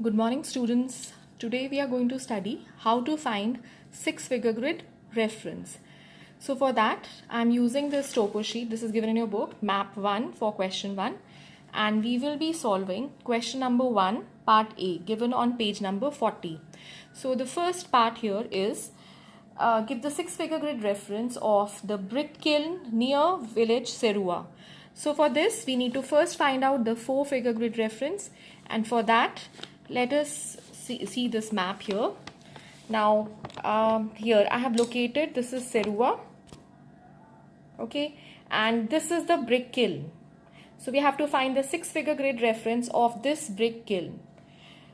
Good morning, students. Today we are going to study how to find six-figure grid reference. So for that, I'm using this topo sheet. This is given in your book, map 1 for question 1. And we will be solving question number 1, part A, given on page number 40. So the first part here is give the six-figure grid reference of the brick kiln near village Serua. So for this, we need to first find out the four-figure grid reference, and for that, let us see this map here. Now, here I have located, this is Serua, okay, and this is the brick kiln. So we have to find the six-figure grid reference of this brick kiln.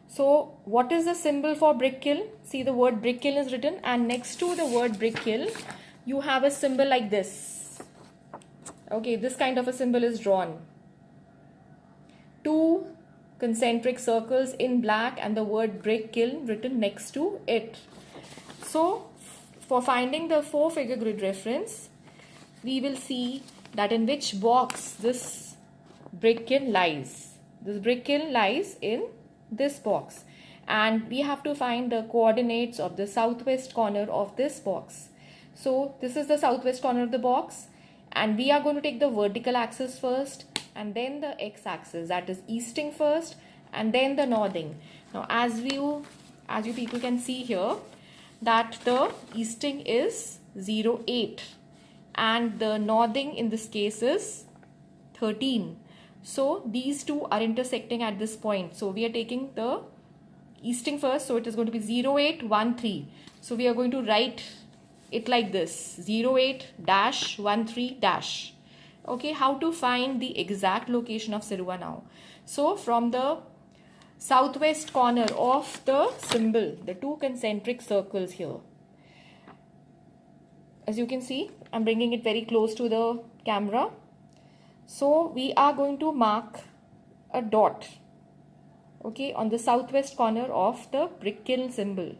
So what is the symbol for brick kiln? See, the word brick kiln is written, and next to the word brick kiln, you have a symbol like this. Okay, this kind of a symbol is drawn. Two concentric circles in black and the word brick kiln written next to it. So for finding the four-figure grid reference, we will see that in which box this brick kiln lies. This brick kiln lies in this box, and we have to find the coordinates of the southwest corner of this box. So this is the southwest corner of the box, and we are going to take the vertical axis first and then the x-axis, that is easting first and then the northing. Now as you people can see here that the easting is 0.8 and the northing in this case is 13. So these two are intersecting at this point. So we are taking the easting first. So it is going to be 0.813. So we are going to write it like this, 0.8-13-. Okay, how to find the exact location of Serua now? So from the southwest corner of the symbol, the two concentric circles here, as you can see, I'm bringing it very close to the camera. So we are going to mark a dot, okay, on the southwest corner of the brick kiln symbol.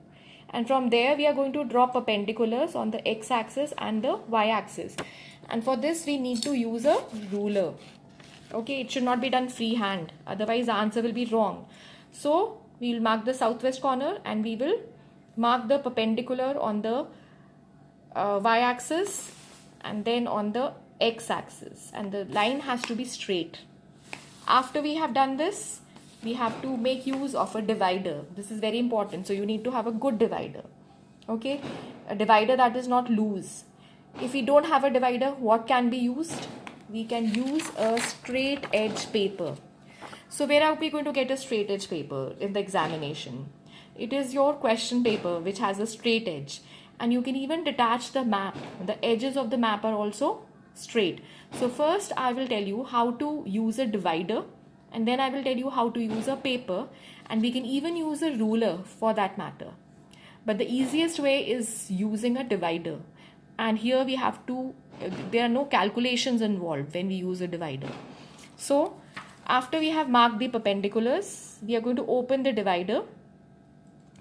And from there we are going to draw perpendiculars on the x-axis and the y-axis. And for this we need to use a ruler. Okay, it should not be done freehand, otherwise the answer will be wrong. So we will mark the southwest corner and we will mark the perpendicular on the y-axis and then on the x-axis, and the line has to be straight. After we have done this, we have to make use of a divider. This is very important, so you need to have a good divider. Okay, a divider that is not loose. If we don't have a divider, what can be used? We can use a straight edge paper. So where are we going to get a straight edge paper in the examination? It is your question paper which has a straight edge, and you can even detach the map. The edges of the map are also straight. So first I will tell you how to use a divider, and then I will tell you how to use a paper, and we can even use a ruler for that matter. But the easiest way is using a divider, and here we have to, there are no calculations involved when we use a divider. So after we have marked the perpendiculars, we are going to open the divider,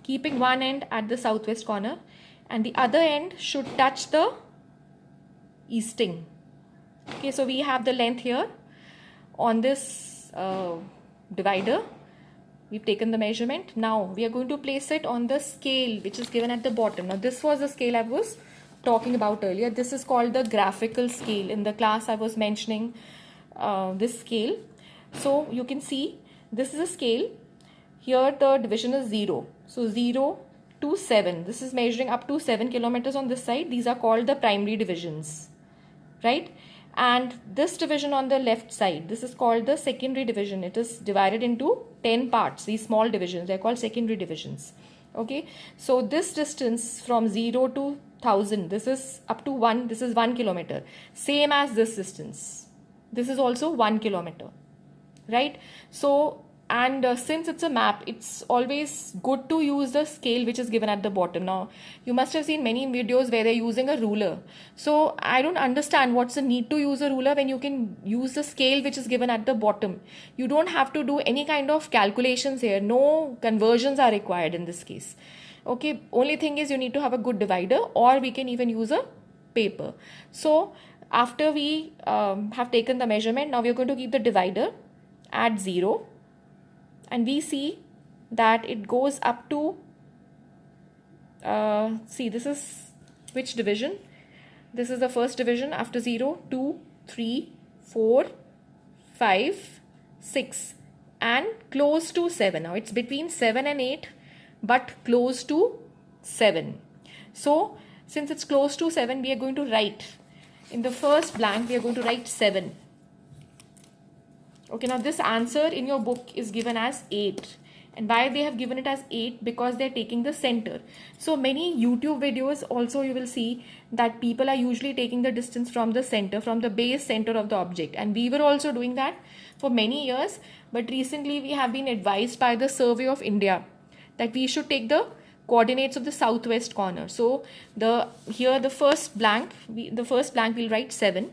keeping one end at the southwest corner and the other end should touch the easting. Okay, so we have the length here on this divider. We've taken the measurement. Now we are going to place it on the scale which is given at the bottom. Now this was the scale I was talking about earlier. This is called the graphical scale. In the class I was mentioning this scale. So you can see this is a scale. Here the division is 0. So 0 to 7. This is measuring up to 7 kilometers on this side. These are called the primary divisions, right? And this division on the left side, this is called the secondary division. It is divided into 10 parts. These small divisions, they're called secondary divisions. Okay, so this distance from 0 to 1000, this is up to 1, this is 1 kilometer. Same as this distance. This is also 1 kilometer, right? So, and since it's a map, it's always good to use the scale which is given at the bottom. Now, you must have seen many videos where they're using a ruler. So, I don't understand what's the need to use a ruler when you can use the scale which is given at the bottom. You don't have to do any kind of calculations here. No conversions are required in this case. Okay, only thing is you need to have a good divider, or we can even use a paper. So, after we have taken the measurement, now we are going to keep the divider at 0. And we see that it goes up to, see, this is which division? This is the first division after 0, 2, 3, 4, 5, 6 and close to 7. Now it's between 7 and 8 but close to 7. So since it's close to 7, we are going to write in the first blank, we are going to write 7. Okay, now this answer in your book is given as 8. And why they have given it as 8? Because they're taking the center. So many YouTube videos also you will see that people are usually taking the distance from the center, from the base center of the object. And we were also doing that for many years. But recently we have been advised by the Survey of India that we should take the coordinates of the southwest corner. So here the first blank we'll write 7.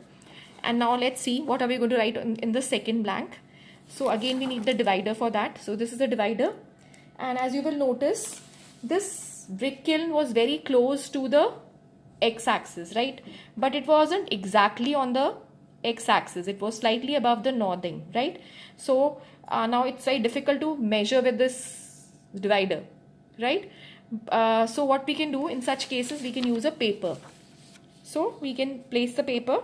And now let's see what are we going to write in the second blank. So again we need the divider for that. So this is the divider, and as you will notice, this brick kiln was very close to the x-axis, right? But it wasn't exactly on the x-axis. It was slightly above the northing, right? So now it's very difficult to measure with this divider, right? So what we can do in such cases, we can use a paper. So we can place the paper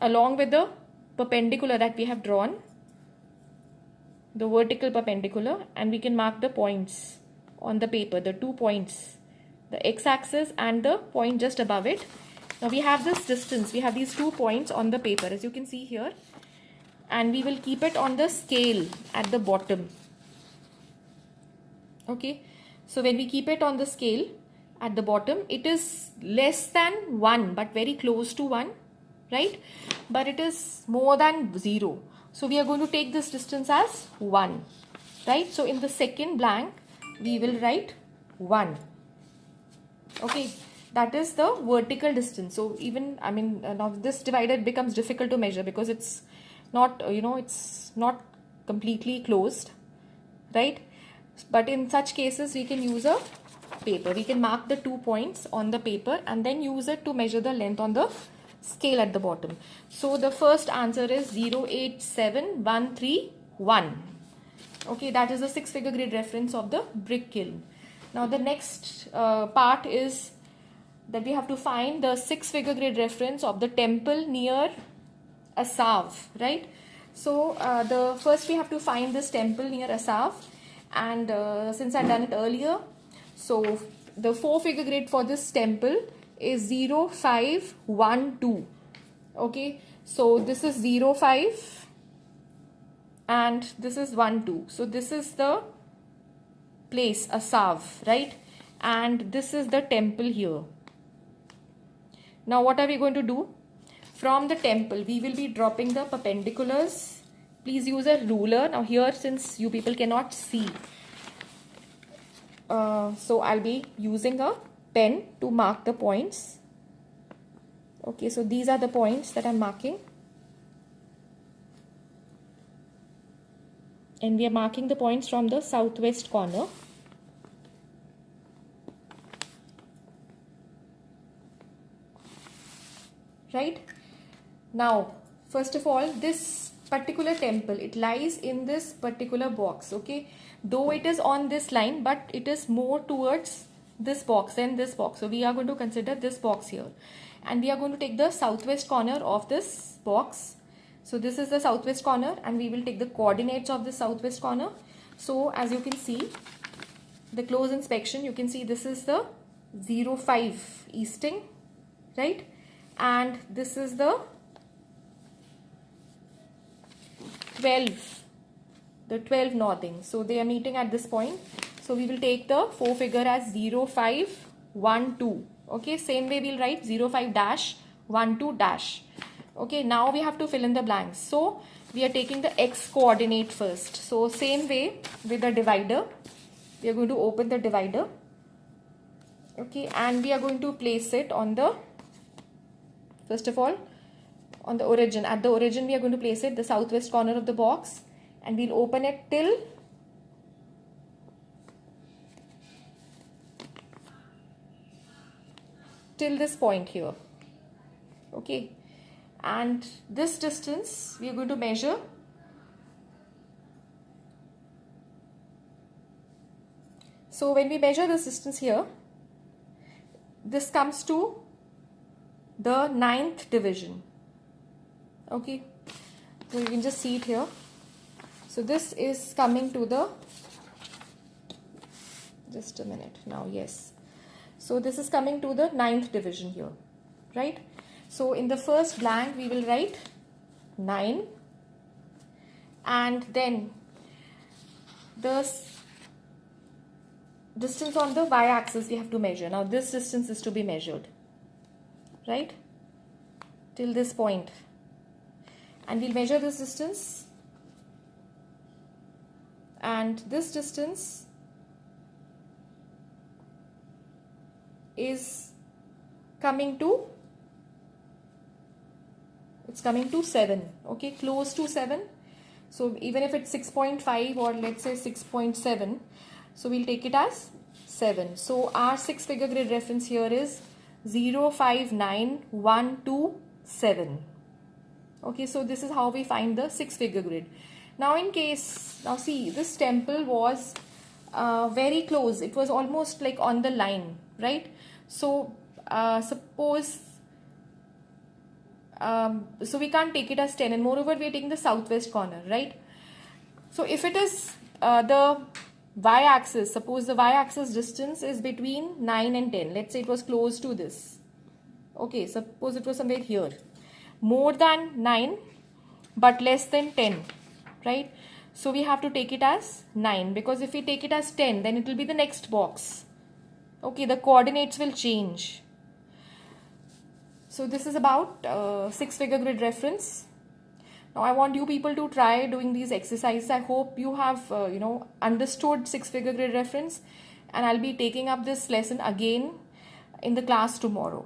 along with the perpendicular that we have drawn, the vertical perpendicular, and we can mark the points on the paper, the 2 points, the x-axis and the point just above it. Now we have this distance, we have these 2 points on the paper as you can see here, and we will keep it on the scale at the bottom. Okay, so when we keep it on the scale at the bottom, it is less than 1 but very close to 1, right? But it is more than 0. So we are going to take this distance as 1, right? So in the second blank, we will write 1. Okay, that is the vertical distance. So even, now this divider becomes difficult to measure because it's not, it's not completely closed, right? But in such cases, we can use a paper. We can mark the 2 points on the paper and then use it to measure the length on the scale at the bottom. So the first answer is 087131. Okay, that is the 6-figure grade reference of the brick kiln. Now the next part is that we have to find the 6-figure grade reference of the temple near Asav, right? So first we have to find this temple near Asav, and since I've done it earlier, so the 4-figure grade for this temple is 0512. Okay, so this is 05 and this is 12. So this is the place Asav, right? And this is the temple here. Now what are we going to do? From the temple, we will be dropping the perpendiculars. Please use a ruler. Now here, since you people cannot see, so I'll be using a pen to mark the points. Okay, so these are the points that I'm marking. And we are marking the points from the southwest corner. Right? Now, first of all, this particular temple, it lies in this particular box, okay? Though it is on this line, but it is more towards this box than this box. So we are going to consider this box here. And we are going to take the southwest corner of this box. So this is the southwest corner, and we will take the coordinates of the southwest corner. So as you can see, the close inspection, you can see this is the 05 easting, right? And this is the 12 northing. So they are meeting at this point. So we will take the 4-figure as 0512. Okay, same way we'll write 05-12-. Okay, now we have to fill in the blanks. So we are taking the x coordinate first. So same way with the divider, we are going to open the divider. Okay, and we are going to place it on the, first of all, on the origin. At the origin, we are going to place it the southwest corner of the box, and we'll open it till this point here. Okay, and this distance we are going to measure So when we measure this distance here, this comes to the 9th division. Okay, so you can just see it here. So this is coming to the, just a minute now, yes. So this is coming to the 9th division here, right? So in the first blank we will write 9, and then the distance on the y-axis we have to measure. Now this distance is to be measured, right, till this point, and we'll measure this distance, and this distance is coming to, it's coming to 7, okay, close to 7. So even if it's 6.5 or let's say 6.7, so we'll take it as 7. So our 6-figure grid reference here is 059127. Okay, so this is how we find the 6-figure grid. Now in case, now see, this temple was very close. It was almost like on the line, right? So suppose, so we can't take it as 10, and moreover we are taking the southwest corner, right? So if it is the y-axis, suppose the y-axis distance is between 9 and 10. Let's say it was close to this. Okay, suppose it was somewhere here. More than 9 but less than 10, right? So we have to take it as 9, because if we take it as 10, then it will be the next box. Okay, the coordinates will change. So this is about 6-figure grid reference. Now I want you people to try doing these exercises. I hope you have understood 6-figure grid reference, and I'll be taking up this lesson again in the class tomorrow.